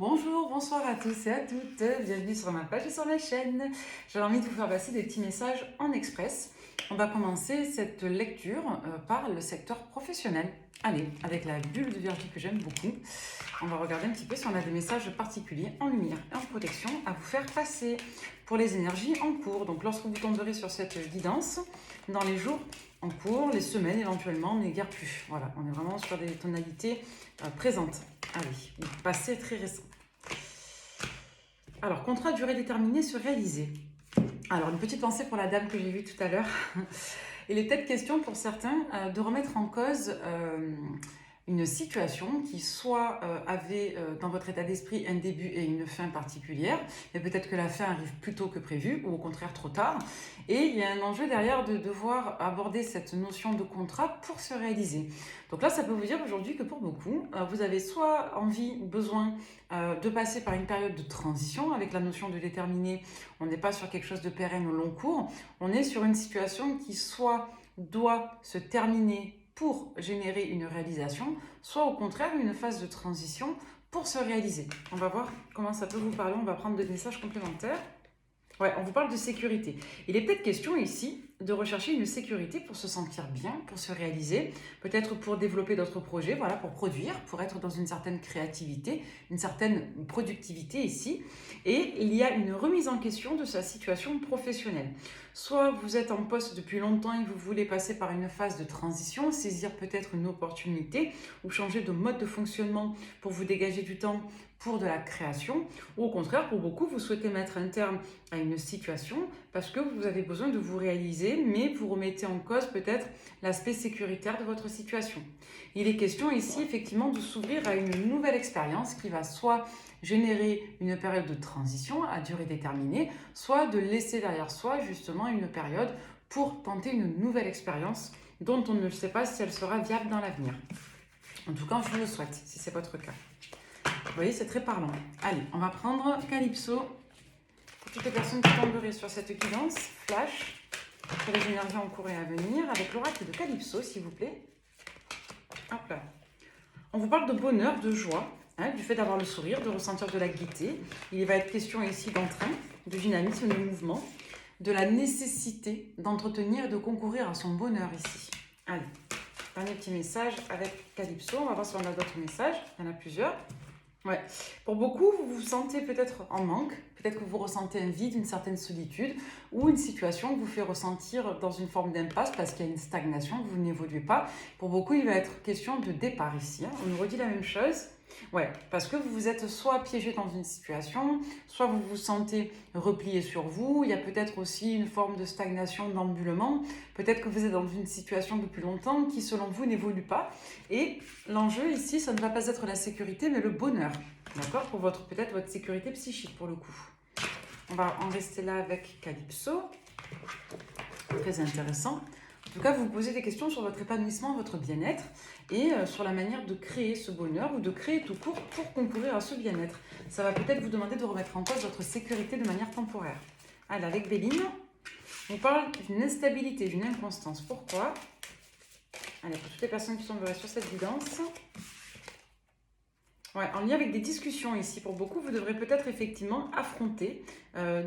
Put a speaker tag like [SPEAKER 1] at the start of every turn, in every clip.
[SPEAKER 1] Bonjour, bonsoir à tous et à toutes, bienvenue sur ma page et sur ma chaîne. J'avais envie de vous faire passer des petits messages en express. On va commencer cette lecture par le secteur professionnel. Allez, avec la bulle de Virgile que j'aime beaucoup, on va regarder un petit peu si on a des messages particuliers en lumière et en protection à vous faire passer pour les énergies en cours. Donc lorsque vous tomberez sur cette guidance, dans les jours en cours, les semaines éventuellement, mais guère plus. Voilà, on est vraiment sur des tonalités présentes. Allez, passé très récent. Alors, contrat à durée déterminée se réaliser. Alors, une petite pensée pour la dame que j'ai vue tout à l'heure. Il est peut-être question pour certains de remettre en cause une situation qui soit avait dans votre état d'esprit un début et une fin particulière, mais peut-être que la fin arrive plus tôt que prévu ou au contraire trop tard. Et il y a un enjeu derrière de devoir aborder cette notion de contrat pour se réaliser. Donc là, ça peut vous dire aujourd'hui que pour beaucoup, vous avez soit envie ou besoin de passer par une période de transition avec la notion de déterminer. On n'est pas sur quelque chose de pérenne au long cours, on est sur une situation qui soit doit se terminer pour générer une réalisation, soit au contraire une phase de transition pour se réaliser. On va voir comment ça peut vous parler, on va prendre des messages complémentaires. Ouais, on vous parle de sécurité. Il est peut-être question ici de rechercher une sécurité pour se sentir bien, pour se réaliser, peut-être pour développer d'autres projets, voilà, pour produire, pour être dans une certaine créativité, une certaine productivité ici. Et il y a une remise en question de sa situation professionnelle. Soit vous êtes en poste depuis longtemps et vous voulez passer par une phase de transition, saisir peut-être une opportunité ou changer de mode de fonctionnement pour vous dégager du temps pour de la création, ou au contraire, pour beaucoup, vous souhaitez mettre un terme à une situation parce que vous avez besoin de vous réaliser, mais vous remettez en cause peut-être l'aspect sécuritaire de votre situation. Il est question ici effectivement de s'ouvrir à une nouvelle expérience qui va soit générer une période de transition à durée déterminée, soit de laisser derrière soi justement une période pour tenter une nouvelle expérience dont on ne sait pas si elle sera viable dans l'avenir. En tout cas, je vous le souhaite, si c'est votre cas. Vous voyez, c'est très parlant. Allez, on va prendre Calypso. Pour toutes les personnes qui tomberaient sur cette guidance, flash, pour les énergies en cours et à venir, avec l'oracle de Calypso, s'il vous plaît. Hop là. On vous parle de bonheur, de joie, du fait d'avoir le sourire, de ressentir de la gaieté. Il va être question ici d'entrain, de dynamisme, de mouvement, de la nécessité d'entretenir et de concourir à son bonheur ici. Allez, dernier petit message avec Calypso. On va voir si on a d'autres messages. Il y en a plusieurs. Ouais. Pour beaucoup, vous vous sentez peut-être en manque, peut-être que vous ressentez un vide, une certaine solitude, ou une situation vous fait ressentir dans une forme d'impasse parce qu'il y a une stagnation, vous n'évoluez pas. Pour beaucoup, il va être question de départ ici. On nous redit la même chose. Ouais, parce que vous vous êtes soit piégé dans une situation, soit vous vous sentez replié sur vous. Il y a peut-être aussi une forme de stagnation, d'embulement. Peut-être que vous êtes dans une situation depuis longtemps qui, selon vous, n'évolue pas. Et l'enjeu ici, ça ne va pas être la sécurité, mais le bonheur. D'accord? Pour peut-être votre sécurité psychique, pour le coup. On va en rester là avec Calypso. Très intéressant. En tout cas, vous vous posez des questions sur votre épanouissement, votre bien-être et sur la manière de créer ce bonheur ou de créer tout court pour concourir à ce bien-être. Ça va peut-être vous demander de remettre en cause votre sécurité de manière temporaire. Allez, avec Béline, on parle d'une instabilité, d'une inconstance. Pourquoi? Allez, pour toutes les personnes qui tomberaient sur cette guidance. Ouais, en lien avec des discussions ici, pour beaucoup, vous devrez peut-être effectivement affronter,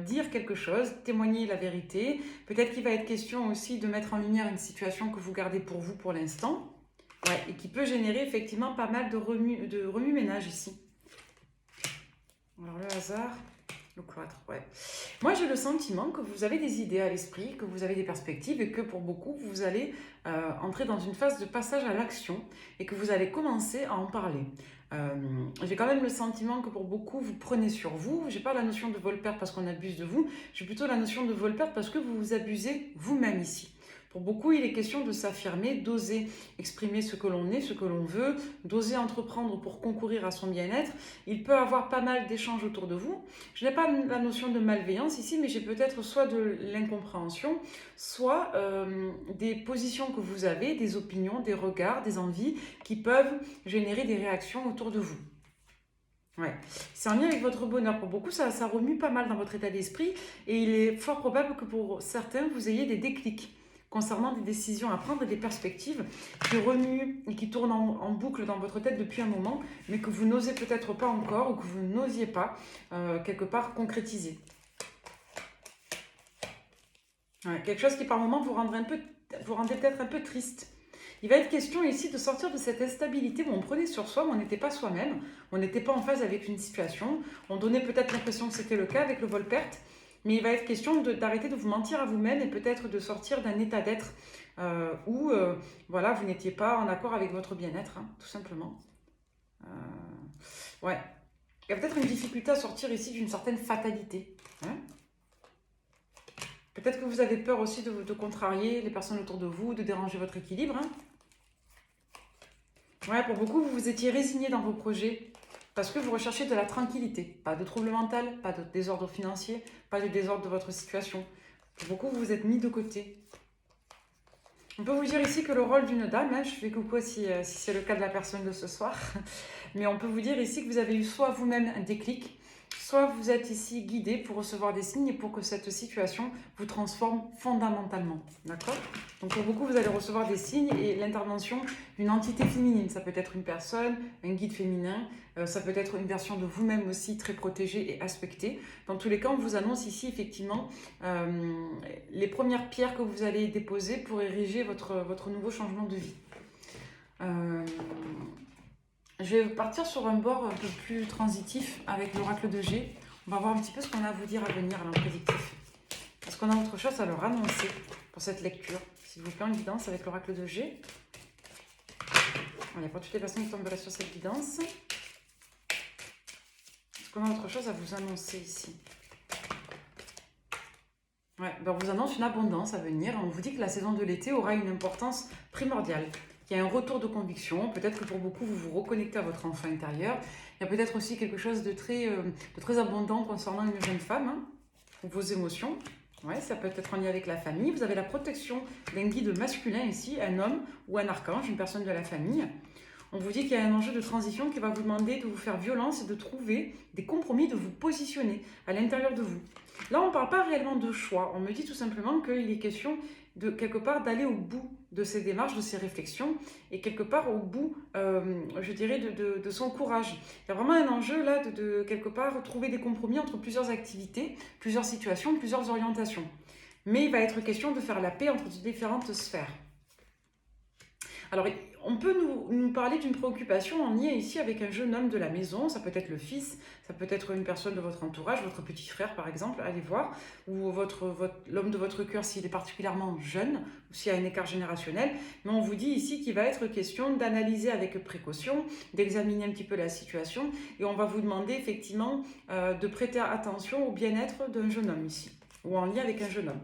[SPEAKER 1] dire quelque chose, témoigner la vérité. Peut-être qu'il va être question aussi de mettre en lumière une situation que vous gardez pour vous pour l'instant, ouais, et qui peut générer effectivement pas mal de remue-ménage ici. Alors le hasard, le cloître, ouais. Moi j'ai le sentiment que vous avez des idées à l'esprit, que vous avez des perspectives et que pour beaucoup vous allez entrer dans une phase de passage à l'action et que vous allez commencer à en parler. J'ai quand même le sentiment que pour beaucoup vous prenez sur vous. J'ai pas la notion de vol-perte parce qu'on abuse de vous, j'ai plutôt la notion de vol-perte parce que vous vous abusez vous-même ici. Pour beaucoup, il est question de s'affirmer, d'oser exprimer ce que l'on est, ce que l'on veut, d'oser entreprendre pour concourir à son bien-être. Il peut y avoir pas mal d'échanges autour de vous. Je n'ai pas la notion de malveillance ici, mais j'ai peut-être soit de l'incompréhension, soit des positions que vous avez, des opinions, des regards, des envies qui peuvent générer des réactions autour de vous. Ouais, c'est en lien avec votre bonheur. Pour beaucoup, ça remue pas mal dans votre état d'esprit et il est fort probable que pour certains, vous ayez des déclics concernant des décisions à prendre et des perspectives qui remuent et qui tournent en boucle dans votre tête depuis un moment, mais que vous n'osez peut-être pas encore ou que vous n'osiez pas quelque part concrétiser. Ouais, quelque chose qui par moment vous rendrait peut-être un peu triste. Il va être question ici de sortir de cette instabilité où on prenait sur soi, mais on n'était pas soi-même, on n'était pas en phase avec une situation, on donnait peut-être l'impression que c'était le cas avec le vol-perte, mais il va être question d'arrêter de vous mentir à vous-même et peut-être de sortir d'un état d'être où voilà, vous n'étiez pas en accord avec votre bien-être, hein, tout simplement. Ouais. Il y a peut-être une difficulté à sortir ici d'une certaine fatalité. Hein. Peut-être que vous avez peur aussi de contrarier les personnes autour de vous, de déranger votre équilibre. Hein. Ouais, pour beaucoup, vous vous étiez résigné dans vos projets parce que vous recherchez de la tranquillité. Pas de trouble mental, pas de désordre financier, pas de désordre de votre situation. Pour beaucoup, vous vous êtes mis de côté. On peut vous dire ici que le rôle d'une dame, hein, je fais coucou si c'est le cas de la personne de ce soir, mais on peut vous dire ici que vous avez eu soit vous-même un déclic, soit vous êtes ici guidé pour recevoir des signes et pour que cette situation vous transforme fondamentalement. D'accord? Donc pour beaucoup, vous allez recevoir des signes et l'intervention d'une entité féminine. Ça peut être une personne, un guide féminin, ça peut être une version de vous-même aussi très protégée et aspectée. Dans tous les cas, on vous annonce ici effectivement les premières pierres que vous allez déposer pour ériger votre nouveau changement de vie. Je vais partir sur un bord un peu plus transitif avec l'oracle de G. On va voir un petit peu ce qu'on a à vous dire à venir à l'imprédictif. Est-ce qu'on a autre chose à leur annoncer pour cette lecture? S'il vous plaît, en guidance avec l'oracle de G. Allez, pour toutes les personnes qui tomberaient sur cette guidance. Est-ce qu'on a autre chose à vous annoncer ici? Ouais, ben on vous annonce une abondance à venir. On vous dit que la saison de l'été aura une importance primordiale. Il y a un retour de conviction, peut-être que pour beaucoup, vous vous reconnectez à votre enfant intérieur. Il y a peut-être aussi quelque chose de très abondant concernant une jeune femme, hein, vos émotions. Ouais, ça peut être en lien avec la famille. Vous avez la protection d'un guide masculin ici, un homme ou un archange, une personne de la famille. On vous dit qu'il y a un enjeu de transition qui va vous demander de vous faire violence et de trouver des compromis, de vous positionner à l'intérieur de vous. Là, on ne parle pas réellement de choix. On me dit tout simplement qu'il est question de quelque part d'aller au bout de ces démarches, de ces réflexions et quelque part au bout, je dirais, de son courage. Il y a vraiment un enjeu là de quelque part trouver des compromis entre plusieurs activités, plusieurs situations, plusieurs orientations. Mais il va être question de faire la paix entre différentes sphères. Alors, on peut nous parler d'une préoccupation en lien ici avec un jeune homme de la maison, ça peut être le fils, ça peut être une personne de votre entourage, votre petit frère par exemple, allez voir, ou l'homme de votre cœur s'il est particulièrement jeune, ou s'il y a un écart générationnel, mais on vous dit ici qu'il va être question d'analyser avec précaution, d'examiner un petit peu la situation, et on va vous demander effectivement de prêter attention au bien-être d'un jeune homme ici, ou en lien avec un jeune homme.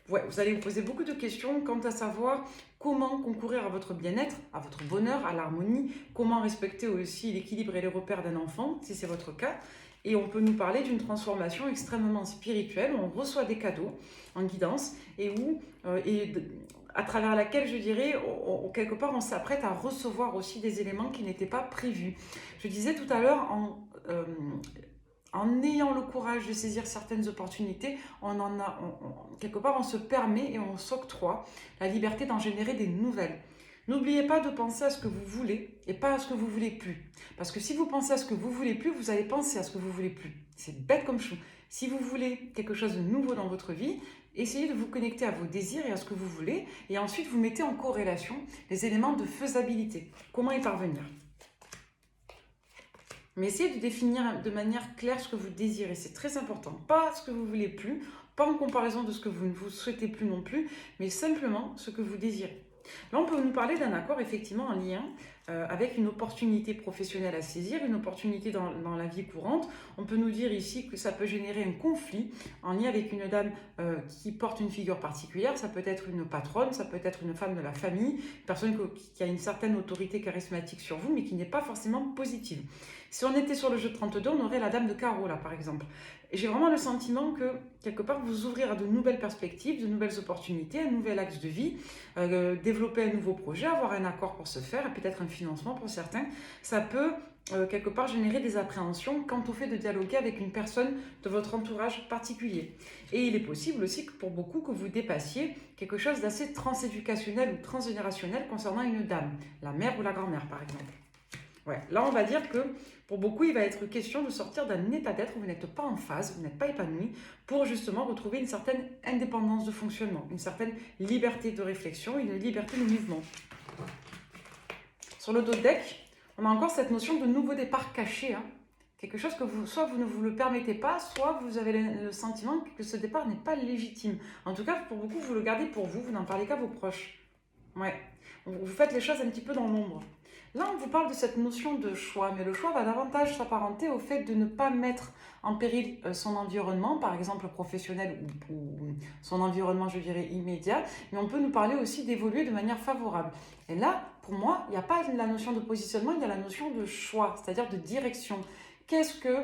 [SPEAKER 1] Ouais, vous allez vous poser beaucoup de questions quant à savoir comment concourir à votre bien-être, à votre bonheur, à l'harmonie, comment respecter aussi l'équilibre et les repères d'un enfant, si c'est votre cas. Et on peut nous parler d'une transformation extrêmement spirituelle, où on reçoit des cadeaux en guidance et à travers laquelle, je dirais, quelque part, on s'apprête à recevoir aussi des éléments qui n'étaient pas prévus. Je disais tout à l'heure, en ayant le courage de saisir certaines opportunités, quelque part on se permet et on s'octroie la liberté d'en générer des nouvelles. N'oubliez pas de penser à ce que vous voulez et pas à ce que vous voulez plus. Parce que si vous pensez à ce que vous voulez plus, vous allez penser à ce que vous voulez plus. C'est bête comme chou. Si vous voulez quelque chose de nouveau dans votre vie, essayez de vous connecter à vos désirs et à ce que vous voulez. Et ensuite, vous mettez en corrélation les éléments de faisabilité. Comment y parvenir ? Mais essayez de définir de manière claire ce que vous désirez, c'est très important. Pas ce que vous voulez plus, pas en comparaison de ce que vous ne vous souhaitez plus non plus, mais simplement ce que vous désirez. Là, on peut nous parler d'un accord effectivement en lien avec une opportunité professionnelle à saisir, une opportunité dans la vie courante. On peut nous dire ici que ça peut générer un conflit en lien avec une dame qui porte une figure particulière. Ça peut être une patronne, ça peut être une femme de la famille, une personne qui a une certaine autorité charismatique sur vous, mais qui n'est pas forcément positive. Si on était sur le jeu de 32, on aurait la dame de carreau là par exemple. Et j'ai vraiment le sentiment que, quelque part, vous ouvrir à de nouvelles perspectives, de nouvelles opportunités, un nouvel axe de vie, développer un nouveau projet, avoir un accord pour se faire, et peut-être un financement pour certains, ça peut quelque part générer des appréhensions quant au fait de dialoguer avec une personne de votre entourage particulier. Et il est possible aussi que pour beaucoup que vous dépassiez quelque chose d'assez transéducationnel ou transgénérationnel concernant une dame, la mère ou la grand-mère par exemple. Ouais, là on va dire que pour beaucoup il va être question de sortir d'un état d'être où vous n'êtes pas en phase, vous n'êtes pas épanoui, pour justement retrouver une certaine indépendance de fonctionnement, une certaine liberté de réflexion, une liberté de mouvement. Sur le dos de deck, on a encore cette notion de nouveau départ caché, hein. Quelque chose que soit vous ne vous le permettez pas, soit vous avez le sentiment que ce départ n'est pas légitime. En tout cas, pour beaucoup, vous le gardez pour vous, vous n'en parlez qu'à vos proches. Ouais, vous faites les choses un petit peu dans l'ombre. Là, on vous parle de cette notion de choix, mais le choix va davantage s'apparenter au fait de ne pas mettre en péril son environnement, par exemple professionnel ou son environnement, je dirais, immédiat, mais on peut nous parler aussi d'évoluer de manière favorable. Et là, pour moi, il n'y a pas la notion de positionnement, il y a la notion de choix, c'est-à-dire de direction. Qu'est-ce que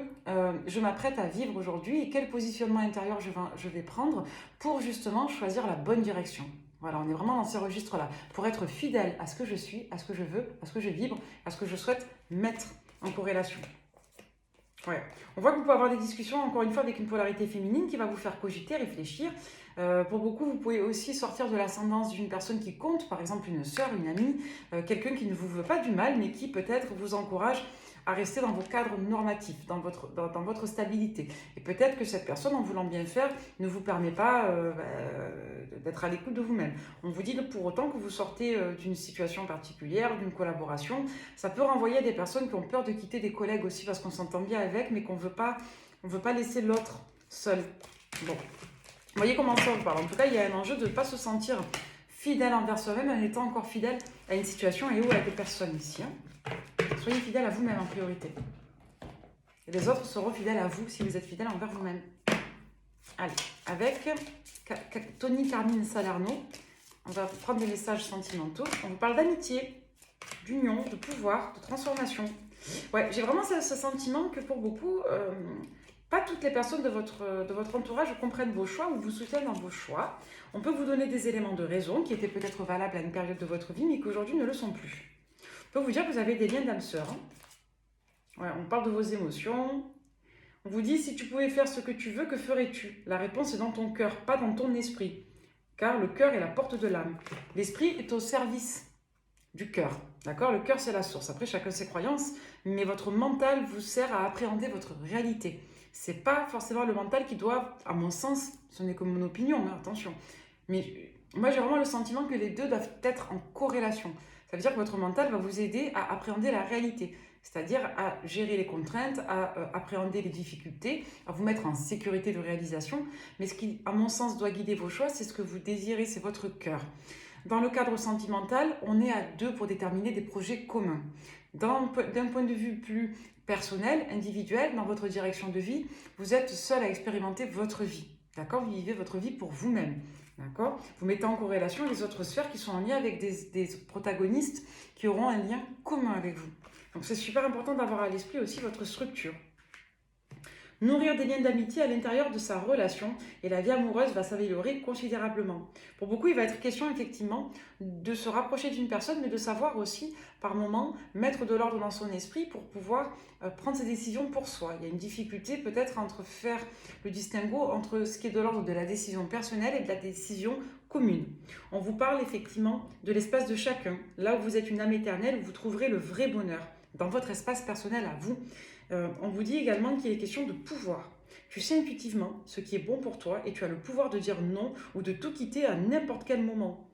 [SPEAKER 1] je m'apprête à vivre aujourd'hui et quel positionnement intérieur je vais prendre pour justement choisir la bonne direction. Voilà, on est vraiment dans ces registres-là, pour être fidèle à ce que je suis, à ce que je veux, à ce que je vibre, à ce que je souhaite mettre en corrélation. Ouais. On voit que vous pouvez avoir des discussions, encore une fois, avec une polarité féminine qui va vous faire cogiter, réfléchir. Pour beaucoup, vous pouvez aussi sortir de l'ascendance d'une personne qui compte, par exemple une sœur, une amie, quelqu'un qui ne vous veut pas du mal, mais qui peut-être vous encourage à rester dans vos cadres normatifs, dans votre stabilité. Et peut-être que cette personne, en voulant bien faire, ne vous permet pas d'être à l'écoute de vous-même. On vous dit pour autant que vous sortez d'une situation particulière, d'une collaboration. Ça peut renvoyer à des personnes qui ont peur de quitter des collègues aussi parce qu'on s'entend bien avec, mais qu'on ne veut pas laisser l'autre seul. Bon, vous voyez comment ça on parle. En tout cas, il y a un enjeu de ne pas se sentir fidèle envers soi-même en étant encore fidèle à une situation et ou à des personnes ici. Hein. Soyez fidèle à vous-même en priorité. Et les autres seront fidèles à vous si vous êtes fidèle envers vous-même. Allez, avec Tony Carmine Salerno, on va prendre des messages sentimentaux. On vous parle d'amitié, d'union, de pouvoir, de transformation. Ouais, j'ai vraiment ce sentiment que pour beaucoup, pas toutes les personnes de votre entourage comprennent vos choix ou vous soutiennent dans vos choix. On peut vous donner des éléments de raison qui étaient peut-être valables à une période de votre vie, mais qui aujourd'hui ne le sont plus. Je peux vous dire que vous avez des liens d'âme sœur. Hein. Ouais, on parle de vos émotions. On vous dit, si tu pouvais faire ce que tu veux, que ferais-tu? La réponse est dans ton cœur, pas dans ton esprit. Car le cœur est la porte de l'âme. L'esprit est au service du cœur. D'accord? Le cœur, c'est la source. Après, chacun ses croyances. Mais votre mental vous sert à appréhender votre réalité. C'est pas forcément le mental qui doit, à mon sens, ce n'est que mon opinion, hein, attention. Mais moi, j'ai vraiment le sentiment que les deux doivent être en corrélation. Ça veut dire que votre mental va vous aider à appréhender la réalité, c'est-à-dire à gérer les contraintes, à appréhender les difficultés, à vous mettre en sécurité de réalisation. Mais ce qui, à mon sens, doit guider vos choix, c'est ce que vous désirez, c'est votre cœur. Dans le cadre sentimental, on est à deux pour déterminer des projets communs. D'un point de vue plus personnel, individuel, dans votre direction de vie, vous êtes seul à expérimenter votre vie. D'accord? Vous vivez votre vie pour vous-même. D'accord? Vous mettez en corrélation les autres sphères qui sont en lien avec des protagonistes qui auront un lien commun avec vous. Donc c'est super important d'avoir à l'esprit aussi votre structure. Nourrir des liens d'amitié à l'intérieur de sa relation et la vie amoureuse va s'améliorer considérablement. Pour beaucoup, il va être question effectivement de se rapprocher d'une personne, mais de savoir aussi, par moment, mettre de l'ordre dans son esprit pour pouvoir prendre ses décisions pour soi. Il y a une difficulté peut-être entre faire le distinguo entre ce qui est de l'ordre de la décision personnelle et de la décision commune. On vous parle effectivement de l'espace de chacun. Là où vous êtes une âme éternelle, vous trouverez le vrai bonheur dans votre espace personnel à vous. On vous dit également qu'il est question de pouvoir. Tu sais intuitivement ce qui est bon pour toi et tu as le pouvoir de dire non ou de tout quitter à n'importe quel moment.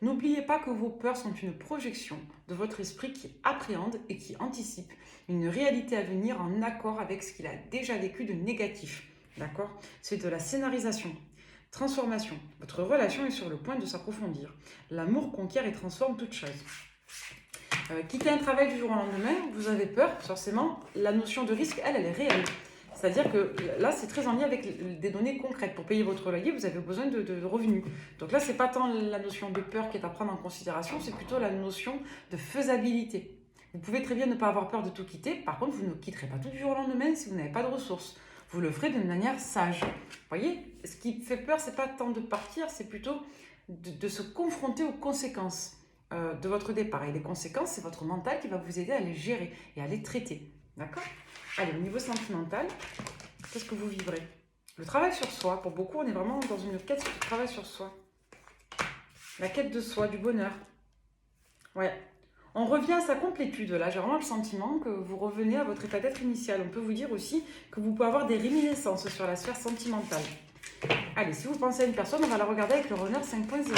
[SPEAKER 1] N'oubliez pas que vos peurs sont une projection de votre esprit qui appréhende et qui anticipe une réalité à venir en accord avec ce qu'il a déjà vécu de négatif. D'accord? C'est de la scénarisation. Transformation. Votre relation est sur le point de s'approfondir. L'amour conquiert et transforme toute chose. Quitter un travail du jour au lendemain, vous avez peur, forcément, la notion de risque, elle est réelle. C'est-à-dire que là, c'est très en lien avec des données concrètes. Pour payer votre loyer, vous avez besoin de revenus. Donc là, ce n'est pas tant la notion de peur qui est à prendre en considération, c'est plutôt la notion de faisabilité. Vous pouvez très bien ne pas avoir peur de tout quitter. Par contre, vous ne quitterez pas tout du jour au lendemain si vous n'avez pas de ressources. Vous le ferez d'une manière sage. Vous voyez, ce qui fait peur, ce n'est pas tant de partir, c'est plutôt de se confronter aux conséquences. de votre départ. Et les conséquences, c'est votre mental qui va vous aider à les gérer et à les traiter. D'accord? Allez, au niveau sentimental, qu'est-ce que vous vivrez? Le travail sur soi. Pour beaucoup, on est vraiment dans une quête de travail sur soi. La quête de soi, du bonheur. Ouais. On revient à sa complétude, là. J'ai vraiment le sentiment que vous revenez à votre état d'être initial. On peut vous dire aussi que vous pouvez avoir des réminiscences sur la sphère sentimentale. Allez, si vous pensez à une personne, on va la regarder avec le runner 5.0.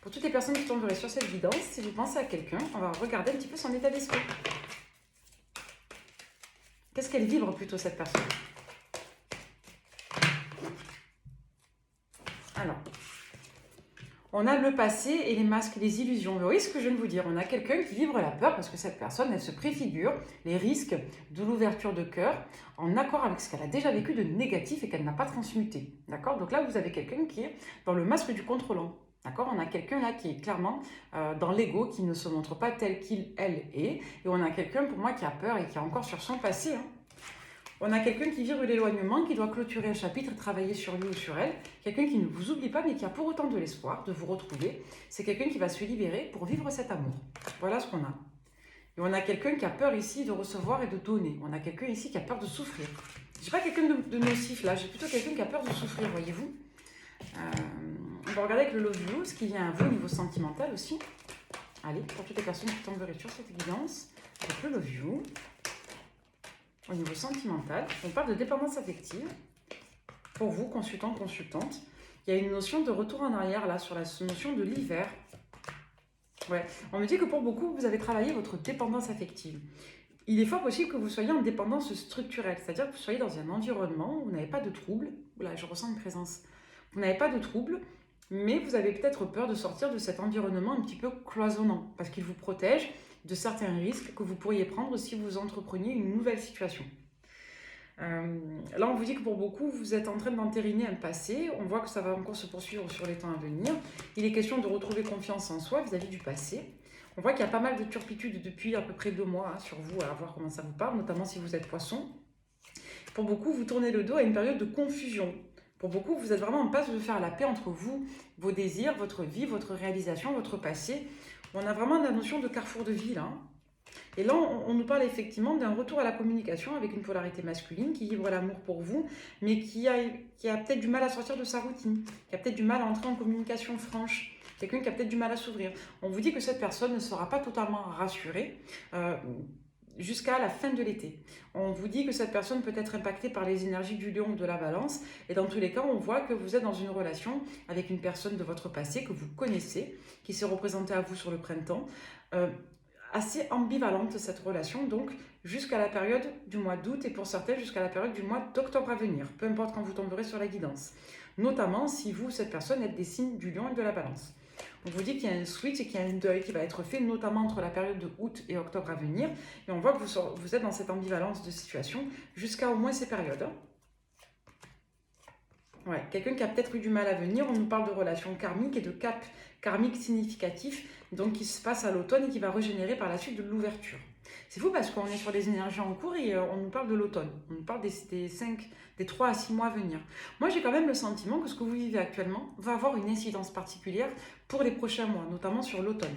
[SPEAKER 1] Pour toutes les personnes qui tomberaient sur cette guidance, si vous pensez à quelqu'un, on va regarder un petit peu son état d'esprit. Qu'est-ce qu'elle vibre plutôt, cette personne? Alors, on a le passé et les masques, les illusions. Vous voyez ce que je viens de vous dire? On a quelqu'un qui vibre la peur parce que cette personne, elle se préfigure les risques de l'ouverture de cœur en accord avec ce qu'elle a déjà vécu de négatif et qu'elle n'a pas transmuté. D'accord? Donc là, vous avez quelqu'un qui est dans le masque du contrôlant. D'accord? On a quelqu'un là qui est clairement dans l'ego, qui ne se montre pas tel qu'il, elle est. Et on a quelqu'un, pour moi, qui a peur et qui est encore sur son passé. Hein. On a quelqu'un qui vibre l'éloignement, qui doit clôturer un chapitre et travailler sur lui ou sur elle. Quelqu'un qui ne vous oublie pas, mais qui a pour autant de l'espoir de vous retrouver. C'est quelqu'un qui va se libérer pour vivre cet amour. Voilà ce qu'on a. Et on a quelqu'un qui a peur ici de recevoir et de donner. On a quelqu'un ici qui a peur de souffrir. Je n'ai pas quelqu'un de nocif là, j'ai plutôt quelqu'un qui a peur de souffrir, voyez-vous. On va regarder avec le Love You, ce qui vient à vous au niveau sentimental aussi. Allez, pour toutes les personnes qui tomberaient sur cette guidance, avec le Love You. Au niveau sentimental, on parle de dépendance affective. Pour vous, consultant, consultante, il y a une notion de retour en arrière là, sur la notion de l'hiver. Ouais. On me dit que pour beaucoup, vous avez travaillé votre dépendance affective. Il est fort possible que vous soyez en dépendance structurelle, c'est-à-dire que vous soyez dans un environnement où vous n'avez pas de troubles. Oula, je ressens une présence. Vous n'avez pas de troubles, mais vous avez peut-être peur de sortir de cet environnement un petit peu cloisonnant, parce qu'il vous protège de certains risques que vous pourriez prendre si vous entrepreniez une nouvelle situation. Là, on vous dit que pour beaucoup, vous êtes en train d'entériner un passé. On voit que ça va encore se poursuivre sur les temps à venir. Il est question de retrouver confiance en soi vis-à-vis du passé. On voit qu'il y a pas mal de turpitudes depuis à peu près 2 mois sur vous, à voir comment ça vous parle, notamment si vous êtes poisson. Pour beaucoup, vous tournez le dos à une période de confusion. Pour beaucoup, vous êtes vraiment en passe de faire la paix entre vous, vos désirs, votre vie, votre réalisation, votre passé. On a vraiment la notion de carrefour de vie là. Et là, on nous parle effectivement d'un retour à la communication avec une polarité masculine qui vibre l'amour pour vous, mais qui a peut-être du mal à sortir de sa routine, qui a peut-être du mal à entrer en communication franche, quelqu'un qui a peut-être du mal à s'ouvrir. On vous dit que cette personne ne sera pas totalement rassurée jusqu'à la fin de l'été. On vous dit que cette personne peut être impactée par les énergies du lion ou de la balance, et dans tous les cas, on voit que vous êtes dans une relation avec une personne de votre passé que vous connaissez, qui s'est représentée à vous sur le printemps, assez ambivalente cette relation, donc jusqu'à la période du mois d'août et pour certains jusqu'à la période du mois d'octobre à venir, peu importe quand vous tomberez sur la guidance. Notamment si vous, cette personne, êtes des signes du lion et de la balance. On vous dit qu'il y a un switch et qu'il y a un deuil qui va être fait, notamment entre la période de août et octobre à venir. Et on voit que vous êtes dans cette ambivalence de situation jusqu'à au moins ces périodes. Ouais, quelqu'un qui a peut-être eu du mal à venir, on nous parle de relations karmiques et de cap karmique significatif, donc qui se passe à l'automne et qui va régénérer par la suite de l'ouverture. C'est fou parce qu'on est sur des énergies en cours et on nous parle de l'automne. On nous parle des 3 à 6 mois à venir. Moi, j'ai quand même le sentiment que ce que vous vivez actuellement va avoir une incidence particulière pour les prochains mois, notamment sur l'automne.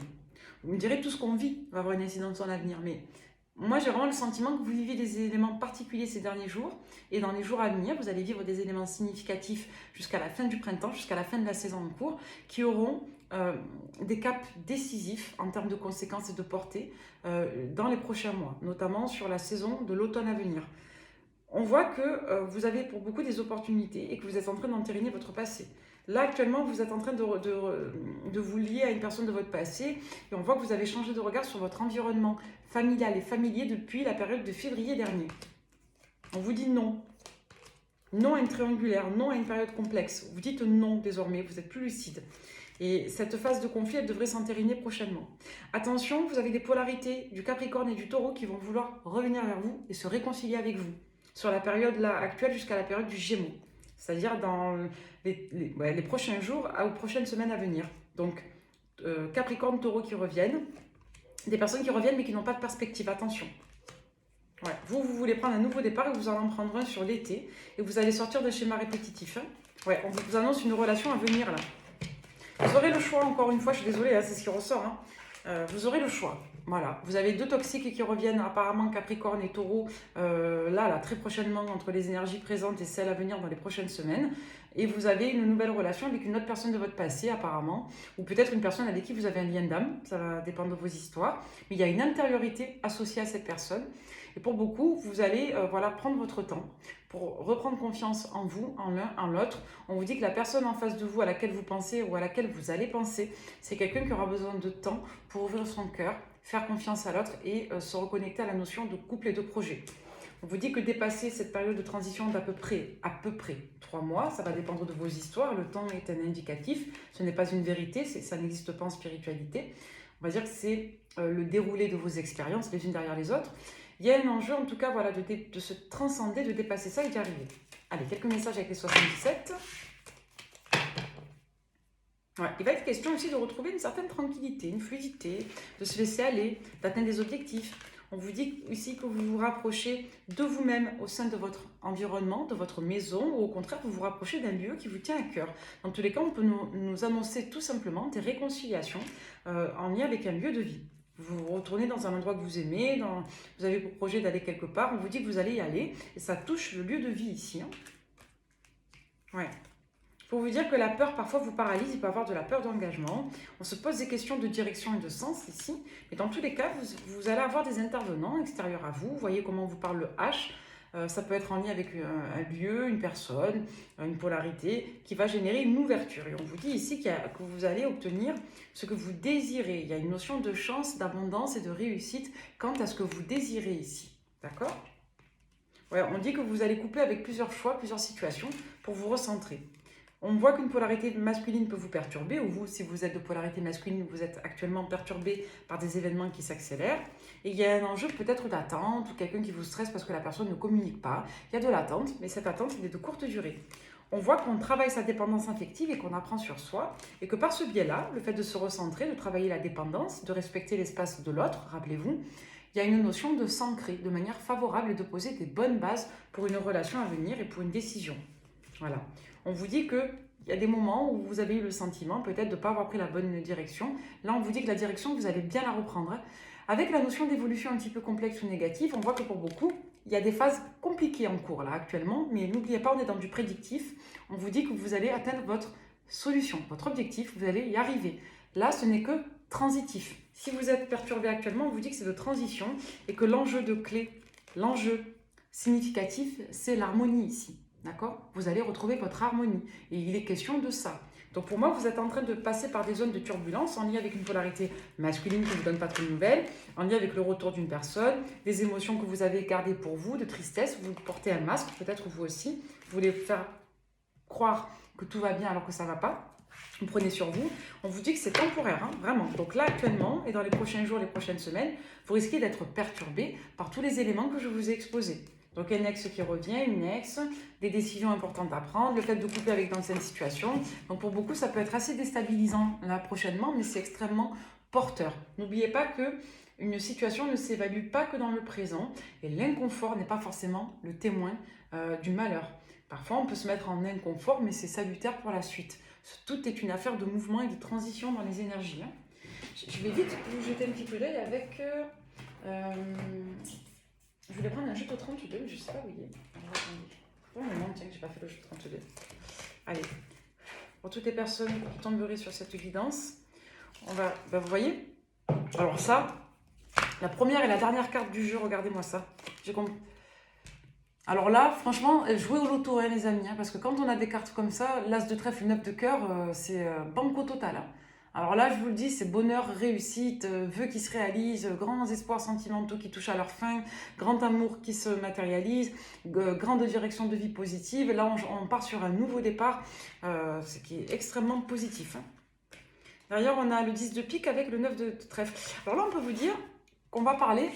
[SPEAKER 1] Vous me direz, tout ce qu'on vit va avoir une incidence en l'avenir, mais moi, j'ai vraiment le sentiment que vous vivez des éléments particuliers ces derniers jours et dans les jours à venir, vous allez vivre des éléments significatifs jusqu'à la fin du printemps, jusqu'à la fin de la saison en cours, qui auront des caps décisifs en termes de conséquences et de portée dans les prochains mois, notamment sur la saison de l'automne à venir. On voit que vous avez pour beaucoup des opportunités et que vous êtes en train d'entériner votre passé. Là, actuellement, vous êtes en train de vous lier à une personne de votre passé et on voit que vous avez changé de regard sur votre environnement familial et familier depuis la période de février dernier. On vous dit non. Non à une triangulaire, non à une période complexe. Vous dites non désormais, vous êtes plus lucide. Et cette phase de conflit, elle devrait s'entériner prochainement. Attention, vous avez des polarités du Capricorne et du Taureau qui vont vouloir revenir vers vous et se réconcilier avec vous sur la période là, actuelle jusqu'à la période du Gémeaux. C'est-à-dire dans les prochains jours ou prochaines semaines à venir. Donc, Capricorne, Taureau qui reviennent. Des personnes qui reviennent mais qui n'ont pas de perspective. Attention. Ouais. Vous voulez prendre un nouveau départ et vous allez en prendre un sur l'été. Et vous allez sortir de schéma répétitif. Hein. Ouais, on vous annonce une relation à venir là. Vous aurez le choix, encore une fois, je suis désolée, hein, c'est ce qui ressort. Hein. Vous aurez le choix. Voilà, vous avez 2 toxiques qui reviennent apparemment Capricorne et Taureau, là, très prochainement, entre les énergies présentes et celles à venir dans les prochaines semaines. Et vous avez une nouvelle relation avec une autre personne de votre passé, apparemment, ou peut-être une personne avec qui vous avez un lien d'âme, ça va dépendre de vos histoires. Mais il y a une intériorité associée à cette personne. Et pour beaucoup, vous allez voilà, prendre votre temps pour reprendre confiance en vous, en l'un, en l'autre. On vous dit que la personne en face de vous à laquelle vous pensez ou à laquelle vous allez penser, c'est quelqu'un qui aura besoin de temps pour ouvrir son cœur, faire confiance à l'autre et se reconnecter à la notion de couple et de projet. On vous dit que dépasser cette période de transition d'à peu près 3 mois, ça va dépendre de vos histoires, le temps est un indicatif, ce n'est pas une vérité, ça n'existe pas en spiritualité. On va dire que c'est le déroulé de vos expériences les unes derrière les autres. Il y a un enjeu en tout cas voilà, de se transcender, de dépasser ça et d'y arriver. Allez, quelques messages avec les 77. Ouais, il va être question aussi de retrouver une certaine tranquillité, une fluidité, de se laisser aller, d'atteindre des objectifs. On vous dit aussi que vous vous rapprochez de vous-même au sein de votre environnement, de votre maison, ou au contraire, vous vous rapprochez d'un lieu qui vous tient à cœur. Dans tous les cas, on peut nous annoncer tout simplement des réconciliations en lien avec un lieu de vie. Vous retournez dans un endroit que vous aimez, vous avez pour projet d'aller quelque part, on vous dit que vous allez y aller, et ça touche le lieu de vie ici. Hein. Ouais. Pour vous dire que la peur parfois vous paralyse, il peut y avoir de la peur d'engagement. On se pose des questions de direction et de sens ici. Mais dans tous les cas, vous allez avoir des intervenants extérieurs à vous. Vous voyez comment on vous parle le H. Ça peut être en lien avec un lieu, une personne, une polarité qui va générer une ouverture. Et on vous dit ici que vous allez obtenir ce que vous désirez. Il y a une notion de chance, d'abondance et de réussite quant à ce que vous désirez ici. D'accord ? Ouais, on dit que vous allez couper avec plusieurs choix, plusieurs situations pour vous recentrer. On voit qu'une polarité masculine peut vous perturber, ou vous, si vous êtes de polarité masculine, vous êtes actuellement perturbé par des événements qui s'accélèrent. Et il y a un enjeu peut-être d'attente, ou quelqu'un qui vous stresse parce que la personne ne communique pas. Il y a de l'attente, mais cette attente, elle est de courte durée. On voit qu'on travaille sa dépendance affective et qu'on apprend sur soi, et que par ce biais-là, le fait de se recentrer, de travailler la dépendance, de respecter l'espace de l'autre, rappelez-vous, il y a une notion de s'ancrer de manière favorable et de poser des bonnes bases pour une relation à venir et pour une décision. Voilà. On vous dit qu'il y a des moments où vous avez eu le sentiment peut-être de ne pas avoir pris la bonne direction. Là, on vous dit que la direction, vous allez bien la reprendre. Avec la notion d'évolution un petit peu complexe ou négative, on voit que pour beaucoup, il y a des phases compliquées en cours là actuellement, mais n'oubliez pas, on est dans du prédictif. On vous dit que vous allez atteindre votre solution, votre objectif, vous allez y arriver. Là, ce n'est que transitif. Si vous êtes perturbé actuellement, on vous dit que c'est de transition et que l'enjeu de clé, l'enjeu significatif, c'est l'harmonie ici. D'accord ? Vous allez retrouver votre harmonie. Et il est question de ça. Donc pour moi, vous êtes en train de passer par des zones de turbulence en lien avec une polarité masculine qui ne vous donne pas trop de nouvelles, en lien avec le retour d'une personne, des émotions que vous avez gardées pour vous, de tristesse, vous portez un masque, peut-être vous aussi, vous voulez faire croire que tout va bien alors que ça ne va pas. Vous prenez sur vous, on vous dit que c'est temporaire, hein, vraiment. Donc là, actuellement, et dans les prochains jours, les prochaines semaines, vous risquez d'être perturbé par tous les éléments que je vous ai exposés. Donc un ex qui revient, une ex, des décisions importantes à prendre, le fait de couper avec d'anciennes situations. Donc pour beaucoup, ça peut être assez déstabilisant là prochainement, mais c'est extrêmement porteur. N'oubliez pas que une situation ne s'évalue pas que dans le présent et l'inconfort n'est pas forcément le témoin du malheur. Parfois, on peut se mettre en inconfort, mais c'est salutaire pour la suite. Tout est une affaire de mouvement et de transition dans les énergies. Hein. Je vais vite vous jeter un petit peu l'œil avec... je voulais prendre un jeu de 32, mais je ne sais pas où il est. Pour le moment, tiens, que je n'ai pas fait le jeu de 32. Allez, pour toutes les personnes qui tomberaient sur cette guidance, on va... Ben, vous voyez ? Alors ça, la première et la dernière carte du jeu, regardez-moi ça. J'ai compris. Alors là, franchement, jouez au loto, hein, les amis, hein, parce que quand on a des cartes comme ça, l'as de trèfle, le 9 de cœur, c'est banco total. Hein. Alors là, je vous le dis, c'est bonheur, réussite, vœux qui se réalisent, grands espoirs sentimentaux qui touchent à leur fin, grand amour qui se matérialise, grande direction de vie positive. Là, on part sur un nouveau départ, ce qui est extrêmement positif. Hein. Derrière, on a le 10 de pique avec le 9 de trèfle. Alors là, on peut vous dire qu'on va parler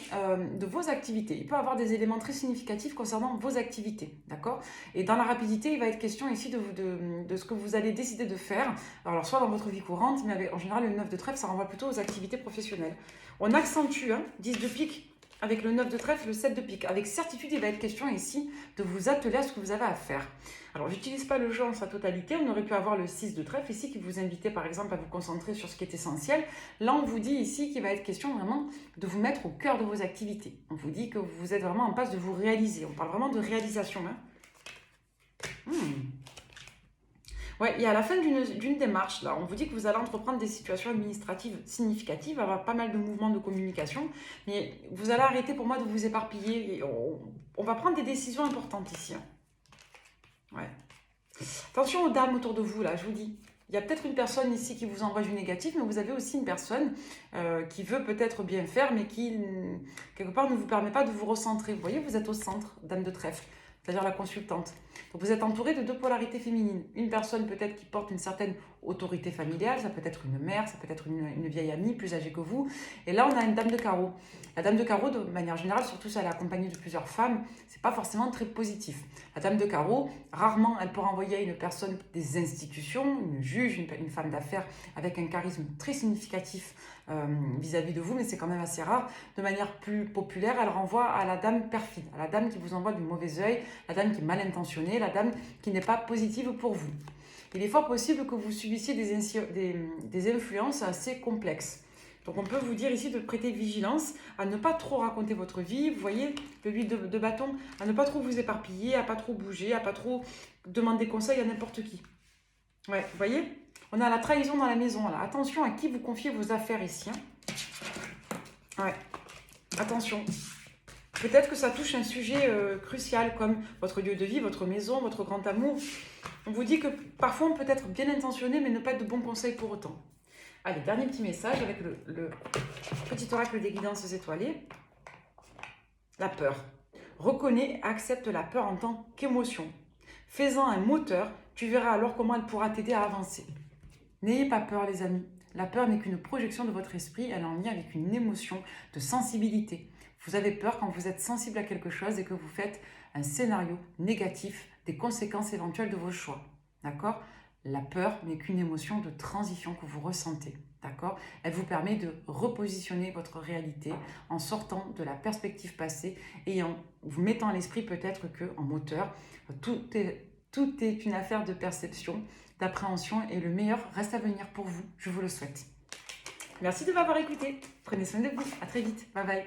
[SPEAKER 1] de vos activités. Il peut y avoir des éléments très significatifs concernant vos activités, d'accord ? Et dans la rapidité, il va être question ici de ce que vous allez décider de faire, alors soit dans votre vie courante, mais en général, le 9 de trèfle, ça renvoie plutôt aux activités professionnelles. On accentue, hein, 10 de pique, avec le 9 de trèfle, le 7 de pique. Avec certitude, il va être question ici de vous atteler à ce que vous avez à faire. Alors, j'utilise pas le jeu en sa totalité. On aurait pu avoir le 6 de trèfle ici qui vous invitait par exemple à vous concentrer sur ce qui est essentiel. Là, on vous dit ici qu'il va être question vraiment de vous mettre au cœur de vos activités. On vous dit que vous êtes vraiment en passe de vous réaliser. On parle vraiment de réalisation. Hein. Ouais, et à la fin d'une démarche, là, on vous dit que vous allez entreprendre des situations administratives significatives, avoir pas mal de mouvements de communication, mais vous allez arrêter pour moi de vous éparpiller. Et on va prendre des décisions importantes ici. Hein. Ouais. Attention aux dames autour de vous, là, je vous dis. Il y a peut-être une personne ici qui vous envoie du négatif, mais vous avez aussi une personne qui veut peut-être bien faire, mais qui, quelque part, ne vous permet pas de vous recentrer. Vous voyez, vous êtes au centre, dame de trèfle, c'est-à-dire la consultante. Donc, vous êtes entouré de deux polarités féminines. Une personne peut-être qui porte une certaine autorité familiale, ça peut être une mère, ça peut être une vieille amie plus âgée que vous. Et là, on a une dame de carreau. La dame de carreau, de manière générale, surtout si elle est accompagnée de plusieurs femmes, c'est pas forcément très positif. La dame de carreau, rarement, elle pourra envoyer une personne des institutions, une juge, une femme d'affaires avec un charisme très significatif vis-à-vis de vous, mais c'est quand même assez rare. De manière plus populaire, elle renvoie à la dame perfide, à la dame qui vous envoie du mauvais œil, la dame qui est mal intentionnée, la dame qui n'est pas positive pour vous. Il est fort possible que vous subissiez des influences assez complexes. Donc on peut vous dire ici de prêter vigilance, à ne pas trop raconter votre vie, vous voyez, le 8 de bâton, à ne pas trop vous éparpiller, à pas trop bouger, à pas trop demander conseil à n'importe qui. Ouais, vous voyez, on a la trahison dans la maison, là. Attention à qui vous confiez vos affaires ici. Hein. Ouais, attention. Peut-être que ça touche un sujet crucial comme votre lieu de vie, votre maison, votre grand amour. On vous dit que parfois on peut être bien intentionné mais ne pas être de bons conseils pour autant. Allez, dernier petit message avec le petit oracle des guidances étoilées. La peur. Reconnais et accepte la peur en tant qu'émotion. Fais-en un moteur, tu verras alors comment elle pourra t'aider à avancer. N'ayez pas peur les amis. La peur n'est qu'une projection de votre esprit, elle est en lien avec une émotion de sensibilité. Vous avez peur quand vous êtes sensible à quelque chose et que vous faites un scénario négatif des conséquences éventuelles de vos choix. D'accord ? La peur n'est qu'une émotion de transition que vous ressentez. D'accord ? Elle vous permet de repositionner votre réalité en sortant de la perspective passée et en vous mettant à l'esprit peut-être qu'en moteur, tout est une affaire de perception, d'appréhension et le meilleur reste à venir pour vous. Je vous le souhaite. Merci de m'avoir écouté. Prenez soin de vous. À très vite. Bye bye.